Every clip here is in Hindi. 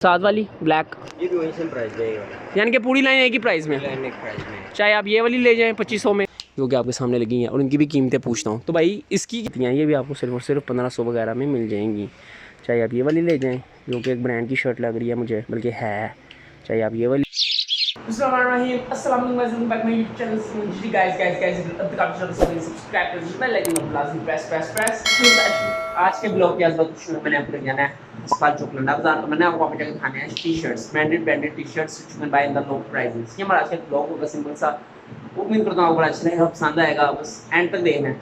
साथ वाली ब्लैक ये भी वही सेम प्राइस जाएगा, यानी कि पूरी लाइन एक ही प्राइस में, लाइन एक प्राइस में। चाहे आप ये वाली ले जाएं 2500 में, जो कि आपके सामने लगी हैं, और इनकी भी कीमतें पूछता हूँ। तो भाई इसकी कितनी हैं, ये भी आपको सिर्फ और सिर्फ 1500 वगैरह में मिल जाएंगी। चाहे आप ये वाली ले जाएं, जो कि एक ब्रांड की शर्ट लग रही है मुझे, बल्कि है, चाहे आप ये वाली। आज के ब्लॉग के मैंने आपको जाना है अस्पताल चौकलंडा बाजार। तो मैंने आपको वहाँ पे जाकर दिखाने हैं T shirts, branded T shirts you can buy in the low prices. ये हमारा आज का ब्लॉग होगा सिंपल सा। उम्मीद करता हूँ आपको अच्छा लगेगा, पसंद आएगा, बस एंड तक देखना।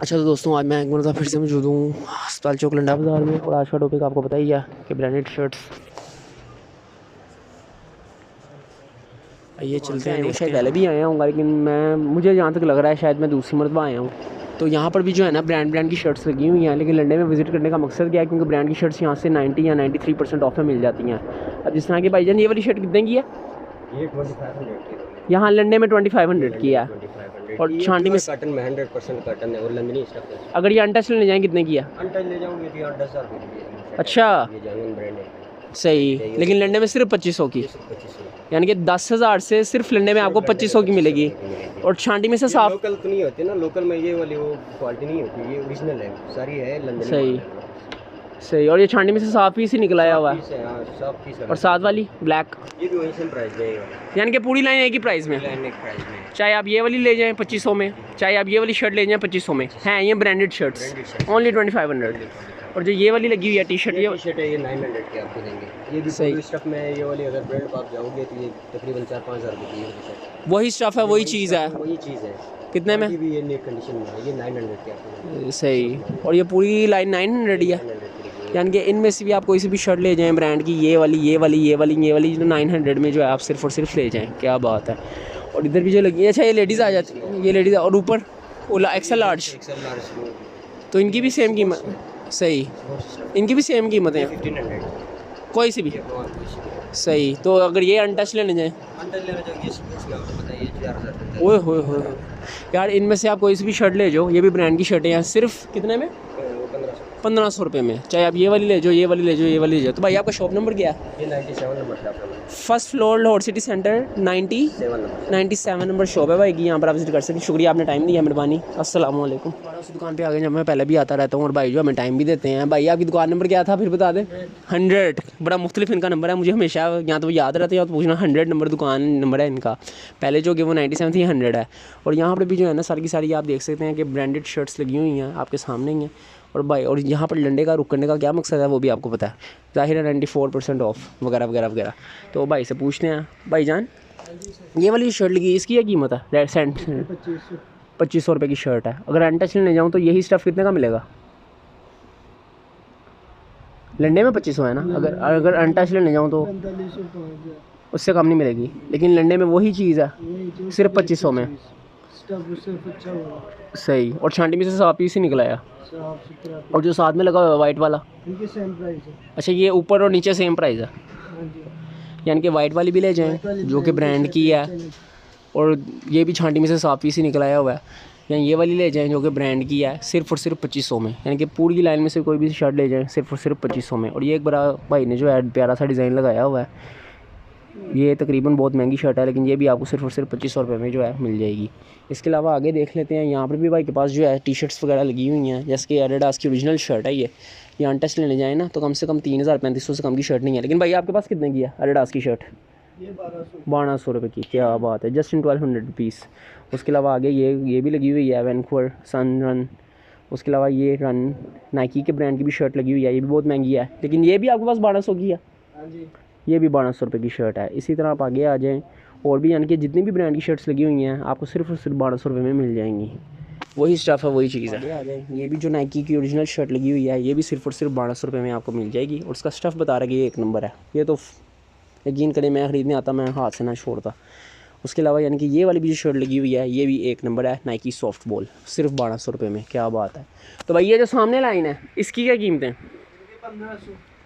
अच्छा तो दोस्तों, आज मैं एक बार फिर से मौजूद हूँ अस्पताल चौकलंडा बाजार में, और आज का टॉपिक आपको पता ही है कि ब्रांडेड शर्ट्स। ये चलते हैं, शायद पहले भी आया हूँ, लेकिन मुझे जहाँ तक लग रहा है शायद मैं दूसरी मरतबा आया हूँ। तो यहाँ पर भी जो है ना ब्रांड की शर्ट्स लगी हुई हैं, लेकिन लंदन में विजिट करने का मकसद क्या है, क्योंकि ब्रांड की शर्ट्स यहाँ से 90 या 93% ऑफ में मिल जाती हैं। अब जिस तरह की भाईजान ये वाली शर्ट कितने की है, ये 2500 की, यहाँ लंदन में 2500 की है, और छांटी में कॉटन में 100% कॉटन है और लंदनी स्टफ है। अगर ये अनटच लेने जाएँ कितने की है? अनटच ले जाओगे तो 10,000 रुपये की। अच्छा ये जेन्युइन ब्रांड है, सही, लेकिन लंदन में सिर्फ 2500 की, यानी कि 10,000 से सिर्फ लंदे में आपको 2500 की मिलेगी। और छांटी में से साफ लोकल तो नहीं होती ना, लोकल में ये वाली वो क्वालिटी नहीं होती, ये ओरिजिनल है, सारी है लंदन। सही, और ये छांटी में से साफ पीस ही निकलाया हुआ है। और साथ वाली ब्लैक, ये भी वही सेम प्राइस जाएगा, यानी कि पूरी लाइन एक ही प्राइस में, लाइन एक प्राइस में। चाहे आप ये वाली ले जाएं 2500 में, चाहे आप ये वाली शर्ट ले जाएं 2500 में, हैं ये ब्रांडेड शर्ट्स ओनली 2500। और जो ये वाली लगी हुई है टी शर्ट, ये शर्ट है, ये 900 की आपको देंगे। ये भी सही स्टफ में है, ये वाली अगर ब्रांड पर आप जाओगे तो ये तकरीबन 4-5 हज़ार रुपये की। वही स्टफ है, वही चीज़ है, वही चीज़ है। कितने में? ये नई कंडीशन में है, ये 900 की आपको। सही, और ये पूरी लाइन 900 ही है, यानी कि इनमें से भी आप कोई सी भी शर्ट ले जाएं ब्रांड की, ये वाली जो 900 में जो है आप सिर्फ और सिर्फ ले जाएं। क्या बात है। और इधर भी जो लगी है, अच्छा ये लेडीज़ आ जाती है, ये लेडीज़, और ऊपर ओला एक्सेल लार्ज, तो इनकी भी सेम कीमत। सही, इनकी भी सेम कीमत है 1500 कोई सी भी। सही, तो अगर ये अनटच लेने जाएँ, ओए होए होए यार, इनमें से आप कोई सी भी शर्ट ले जाओ, ये भी ब्रांड की शर्टें हैं, सिर्फ कितने में? 1500 रुपये में। चाहे आप ये वाली ले जाओ, ये वाली ले जाओ, ये वाली ले जाओ। तो भाई आपका शॉप नंबर क्या है? ये 97 नंबर शॉप है, first floor Lahore city centre 97 number shop है भाई की, यहाँ पर आप विजिट कर सकते हैं। शुक्रिया, आपने टाइम दिया, मेहरबानी। अस्सलाम वालेकुम। उस दुकान पे आ गए जब मैं पहले भी आता रहता हूँ, और भाई जो हमें टाइम भी देते हैं। भाई आपकी दुकान नंबर क्या था फिर बता दें? 100, बड़ा मुख्तलिफ इनका नंबर है, मुझे हमेशा यहाँ तो याद रहता है, तो पूछना 100 नंबर दुकान नंबर है इनका। पहले जो कि वो 97 थी, 100 है। और यहाँ पर भी जो है ना सारी की सारी आप देख सकते हैं कि ब्रांडेड शर्ट्स लगी हुई हैं आपके सामने ही हैं। और भाई, और यहाँ पर लंडे का रुक करने का क्या मकसद है वो भी आपको पता है, ज़ाहिर है 94% ऑफ वगैरह वगैरह वगैरह। तो भाई से पूछते हैं, भाई जान ये वाली शर्ट लगी, इसकी क्या कीमत है? 2500 रुपये की शर्ट है। अगर अनटच लेने जाऊँ तो यही स्टफ़ कितने का मिलेगा? लंडे में 2500 है ना, अगर अनटच लेने जाऊँ तो उससे कम नहीं मिलेगी, लेकिन लंडे में वही चीज़ है सिर्फ 2500 में। सही, और छांटी में से साफ पीस ही निकला है। और जो साथ में लगा हुआ है वाइट वाला, सेम प्राइस है। अच्छा ये ऊपर और नीचे सेम प्राइस है, यानी कि वाइट वाली भी ले जाएं जो कि ब्रांड की है, और ये भी छांटी में से साफ पीस ही निकलाया हुआ है, या ये वाली ले जाएं जो कि ब्रांड की है, सिर्फ और सिर्फ 2500 में। यानी कि पूरी लाइन में से कोई भी शर्ट ले जाएं सिर्फ और सिर्फ 2500 में। और ये एक बड़ा भाई ने जो है प्यारा सा डिज़ाइन लगाया हुआ है, ये तकरीबन बहुत महंगी शर्ट है, लेकिन ये भी आपको सिर्फ और सिर्फ 2500 रुपये में जो है मिल जाएगी। इसके अलावा आगे देख लेते हैं, यहाँ पर भी भाई के पास जो है टी शर्ट्स वगैरह लगी हुई हैं, जैसे कि एडिडास की ओरिजिनल शर्ट है। ये अनटच लेने जाए ना तो कम से कम 3500 से कम की शर्ट नहीं है। लेकिन भाई आपके पास कितने की है एडिडास की शर्ट? ये 1200 रुपये की। क्या बात है, जस्ट इन 1200 रुपीज़। उसके अलावा आगे ये भी लगी हुई है वैनकूवर सन रन। उसके अलावा ये रन नाइकी के ब्रांड की भी शर्ट लगी हुई है, ये भी बहुत महंगी है, लेकिन ये भी आपके पास 1200 की है। ये भी 1200 रुपये की शर्ट है। इसी तरह आप आगे आ जाएँ, और भी यानी कि जितनी भी ब्रांड की शर्ट्स लगी हुई हैं आपको सिर्फ और सिर्फ 1200 रुपये में मिल जाएंगी। वही स्टफ़ है, वही चीज़ है। आ जाए, ये भी जो नाइकी की ओरिजिनल शर्ट लगी हुई है, ये भी सिर्फ और सिर्फ 1200 रुपये में आपको मिल जाएगी। और उसका स्टफ़ बता रहा है कि ये एक नंबर है। ये तो यकीन करें मैं ख़रीदने आता, मैं हाथ से ना छोड़ता। उसके अलावा यानी कि ये वाली भी जो शर्ट लगी हुई है, ये भी एक नंबर है, नाइकी सॉफ्ट बॉल, सिर्फ 1200 रुपये में। क्या बात है। तो भाई ये जो सामने लाइन है इसकी क्या कीमत है?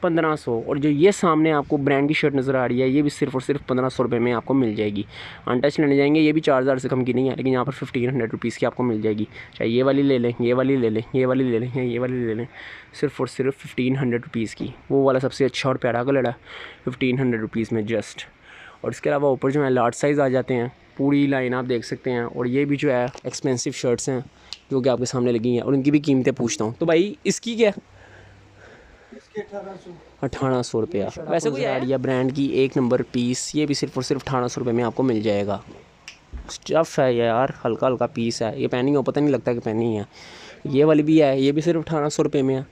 1500। और जो ये सामने आपको ब्रांड की शर्ट नज़र आ रही है ये भी सिर्फ और सिर्फ 1500 रुपये में आपको मिल जाएगी। अनटच लेने जाएंगे ये भी 4000 से कम की नहीं है, लेकिन यहाँ पर 1500 रुपीज़ की आपको मिल जाएगी। चाहे ये वाली ले लें, ये वाली ले लें, ये वाली ले लें या ये वाली ले लें, सिर्फ और सिर्फ 1500 रुपीज़ की। वो वाला सबसे अच्छा और प्यारा कलर है 1500 रुपीज़ में जस्ट। और इसके अलावा ऊपर जो है लार्ज साइज़ आ जाते हैं, पूरी लाइन आप देख सकते हैं। और ये भी जो है एक्सपेंसिव शर्ट्स हैं जो कि आपके सामने लगी हैं और उनकी भी कीमतें पूछता हूँ। तो भाई इसकी क्या? 1800 रुपया। वैसे कोई आइडिया ब्रांड की 1 नंबर पीस, ये भी सिर्फ और सिर्फ 1800 रुपये में आपको मिल जाएगा। स्टफ है यार, हल्का हल्का पीस है, ये पहनी हो पता नहीं लगता कि पहनी है। ये वाली भी है, ये भी सिर्फ 1800 रुपये में है,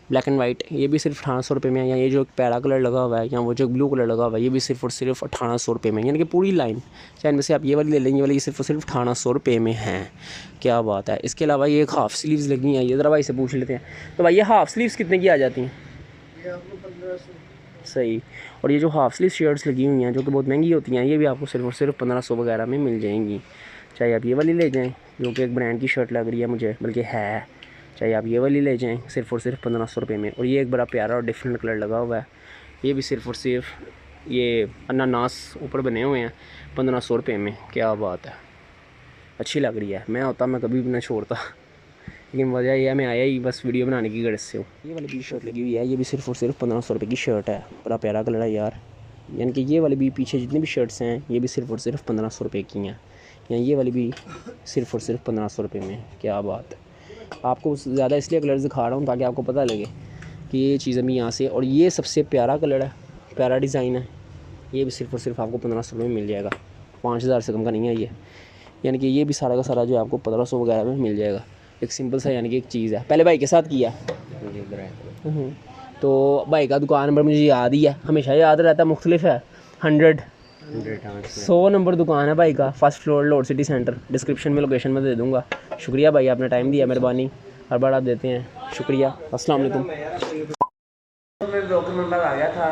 ब्लैक एंड वाइट, ये भी सिर्फ 1800 रुपये में है। या ये जो पैरा कलर लगा हुआ है या वो जो ब्लू कलर लगा हुआ है ये भी सिर्फ और सिर्फ 1800 रुपये में, यानी कि पूरी लाइन। चाहे इनमें से आप ये वाली ले लेंगे, ये वाली सिर्फ और सिर्फ 1800 रुपये में है। क्या बात है। इसके अलावा ये एक हाफ़ स्लीव्स लगी हैं, ये ज़रा भाई से पूछ लेते हैं। तो भाई ये हाफ़ स्लीव्स कितने की आ जाती हैं? सही। और ये जो हाफ़ स्लीव शर्ट्स लगी हुई हैं जो कि बहुत महंगी होती हैं, ये भी आपको सिर्फ और सिर्फ 1500 वगैरह में मिल जाएंगी। चाहे आप ये वाली ले जाएँ जो कि एक ब्रांड की शर्ट लग रही है मुझे, बल्कि है, चाहे आप ये वाली ले जाएँ सिर्फ और सिर्फ 1500 रुपये में। और ये एक बड़ा प्यारा और डिफरेंट कलर लगा हुआ है, ये भी सिर्फ और सिर्फ ये अनानास ऊपर बने हुए हैं 1500 रुपये में। क्या बात है, अच्छी लग रही है। मैं होता मैं कभी भी ना छोड़ता, लेकिन वजह यह है मैं आया ही बस वीडियो बनाने की गर्ज से हूँ। ये वाली भी शर्ट लगी हुई है, ये भी सिर्फ और सिर्फ 1500 रुपये की शर्ट है, बड़ा प्यारा कलर है यार। यानी कि ये वाली भी पीछे जितनी भी शर्ट्स हैं ये भी सिर्फ और सिर्फ 1500 रुपये की हैं, या ये वाली भी सिर्फ और सिर्फ 1500 रुपये में। क्या बात है। आपको ज़्यादा इसलिए कलर्स दिखा रहा हूँ ताकि आपको पता लगे कि ये चीज़ें भी यहाँ से। और ये सबसे प्यारा कलर है, प्यारा डिज़ाइन है, ये भी सिर्फ और सिर्फ आपको 1500 रुपये में मिल जाएगा, 5000 से कम का नहीं है ये। यानी कि ये भी सारा का सारा जो है आपको 1500 वगैरह में मिल जाएगा। एक सिंपल सा यानी कि एक चीज़ है। पहले भाई के साथ किया तो भाई का दुकान नंबर मुझे याद ही है, हमेशा याद रहता है, मुख्तलिफ है। 100 नंबर दुकान है भाई का, first floor load city centre. Description में लोकेशन में दे दूँगा। शुक्रिया भाई, आपने टाइम दिया, मेहरबानी। हर बार आप देते हैं, शुक्रिया। अस्सलाम वालेकुम। मैं ब्लॉग मेंबर आ गया था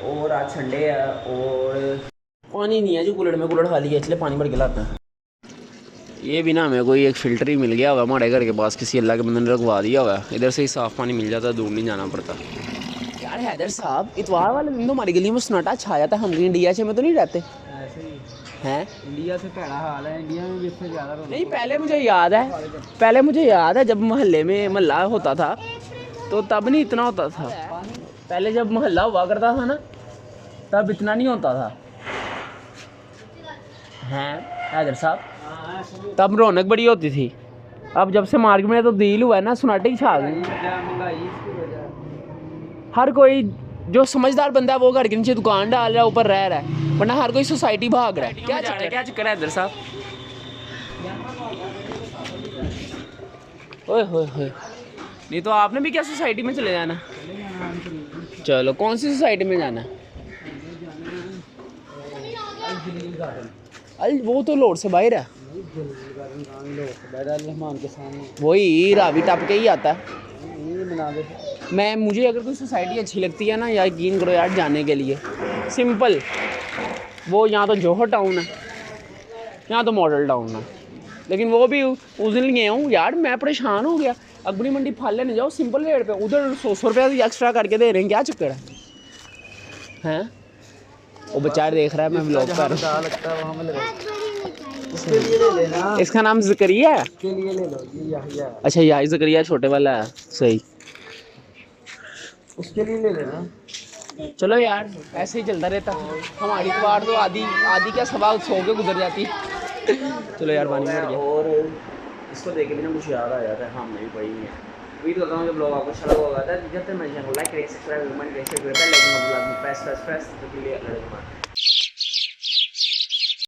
और आज संडे है और पानी नहीं है जो कूलर में, कूलर खाली है इसलिए पानी भर के लाते हैं। ये भी ना हमें कोई एक फ़िल्टर ही मिल गया होगा हमारे घर के पास, किसी अल्लाह के बंदे ने रखवा दिया होगा। इधर से ही साफ़ पानी मिल जाता, दूर नहीं जाना पड़ता। यार हैदर साहब, इतवार वाले दिन तो हमारी गली में सन्नाटा छा जाता है। हम इंडिया में तो नहीं रहते हैं? इंडिया से पहला हाल है, इंडिया में भी इससे ज़्यादा नहीं। पहले मुझे याद है जब मोहल्ले में महल्ला होता था तो तब नहीं इतना होता था। पहले जब मोहल्ला हुआ करता था ना तब इतना नहीं होता था, हैं हैदर साहब? तब रौनक बड़ी होती थी। अब जब से मार्केट में तो डील हुआ है ना, सन्नाटे ही छा गए। हर कोई जो समझदार बंदा है वो घर के नीचे दुकान डाल रहा है, ऊपर रह रहा है, वरना हर कोई सोसाइटी भाग रहा है। क्या चक्कर है हैदर साहब? ओए होए होए, नहीं तो आपने भी क्या सोसाइटी में चले जाना? चलो, कौन सी सोसाइटी में जाना है? वो तो लोड से बाहर है, वही रावी टप के ही आता है। मुझे अगर कोई सोसाइटी अच्छी लगती है ना, यकीन करो यार, जाने के लिए सिंपल, वो यहाँ तो जोहर टाउन है, यहाँ तो मॉडल टाउन है, लेकिन वो भी उस दिन लिए हूँ यार, मैं परेशान हो गया। अगबड़ी मंडी फल लेने जाओ सिंपल रेट पे, उधर 100 रुपया एक्स्ट्रा करके दे रहे हैं। क्या चक्कर है? वो बेचारा देख रहा है मैं ब्लॉग कर रहा हूँ। इसका नाम ज़करिया है? अच्छा याही ज़करिया छोटे वाला है, सही, उसके लिए ले लेना। चलो यार, ऐसे ही चलता रहता। हमारी बार तो आधी क्या सवा सो के गुजर जाती। चलो यार, पानी भर गया। और इसको देख के भी ना मुझे याद आ जाता है, हाँ मैं भी पढ़ी है। उम्मीद करता हूँ कि ब्लॉग आपको अच्छा लगा होगा। जब तक मैं चैनल लाइक करें, सब्सक्राइब करें, press press press press press press